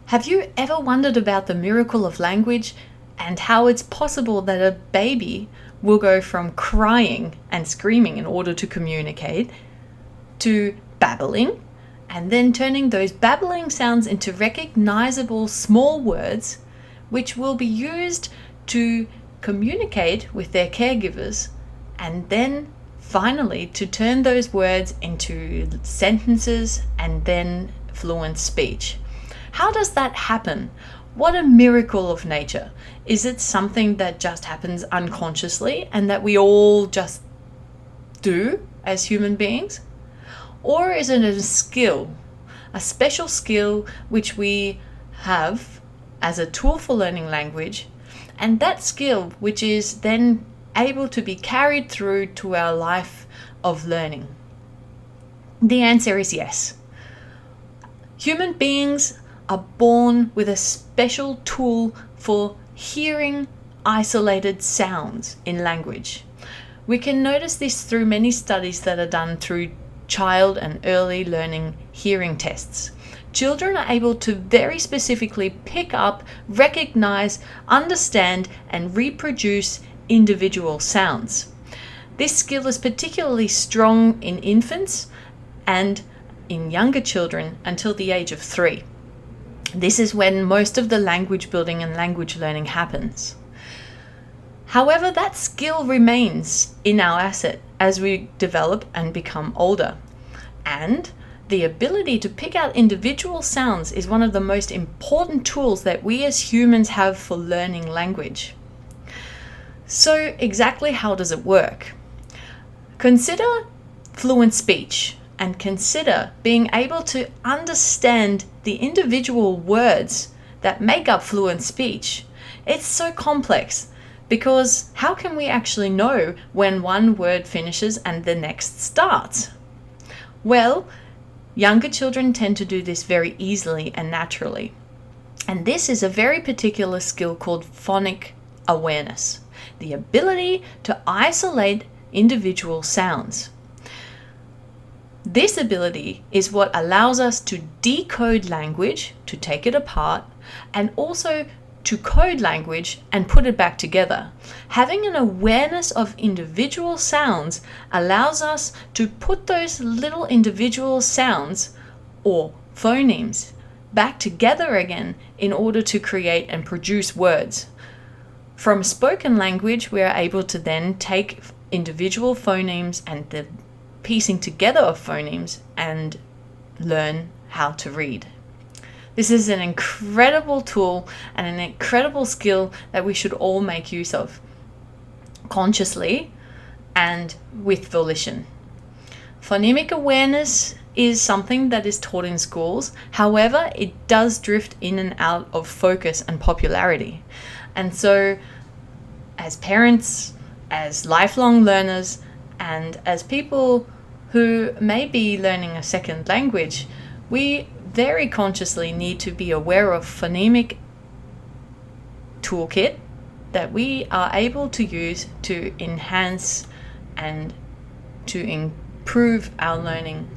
Have you ever wondered about the miracle of language and how it's possible that a baby will go from crying and screaming in order to communicate to babbling, and then turning those babbling sounds into recognizable small words which will be used to communicate with their caregivers, and then finally to turn those words into sentences and then fluent speech? How does that happen? What a miracle of nature. Is it something that just happens unconsciously and that we all just do as human beings? Or is it a skill, a special skill which we have as a tool for learning language, and that skill which is then able to be carried through to our life of learning? The answer is yes. Human beings are born with a special tool for hearing isolated sounds in language. We can notice this through many studies that are done through child and early learning hearing tests. Children are able to very specifically pick up, recognize, understand, and reproduce individual sounds. This skill is particularly strong in infants and in younger children until the age of 3. This is when most of the language building and language learning happens. However, that skill remains in our asset as we develop and become older. And the ability to pick out individual sounds is one of the most important tools that we as humans have for learning language. So exactly how does it work? Consider fluent speech and consider being able to understand the individual words that make up fluent speech. It's so complex because how can we actually know when one word finishes and the next starts? Well, younger children tend to do this very easily and naturally. And this is a very particular skill called phonic awareness, the ability to isolate individual sounds. This ability is what allows us to decode language, to take it apart, and also to code language and put it back together. Having an awareness of individual sounds allows us to put those little individual sounds or phonemes back together again in order to create and produce words. From spoken language, we are able to then take individual phonemes and the piecing together of phonemes and learn how to read. This is an incredible tool and an incredible skill that we should all make use of consciously and with volition. Phonemic awareness is something that is taught in schools. However, it does drift in and out of focus and popularity. And so as parents, as lifelong learners, and as people who may be learning a second language, we very consciously need to be aware of phonemic toolkit that we are able to use to enhance and to improve our learning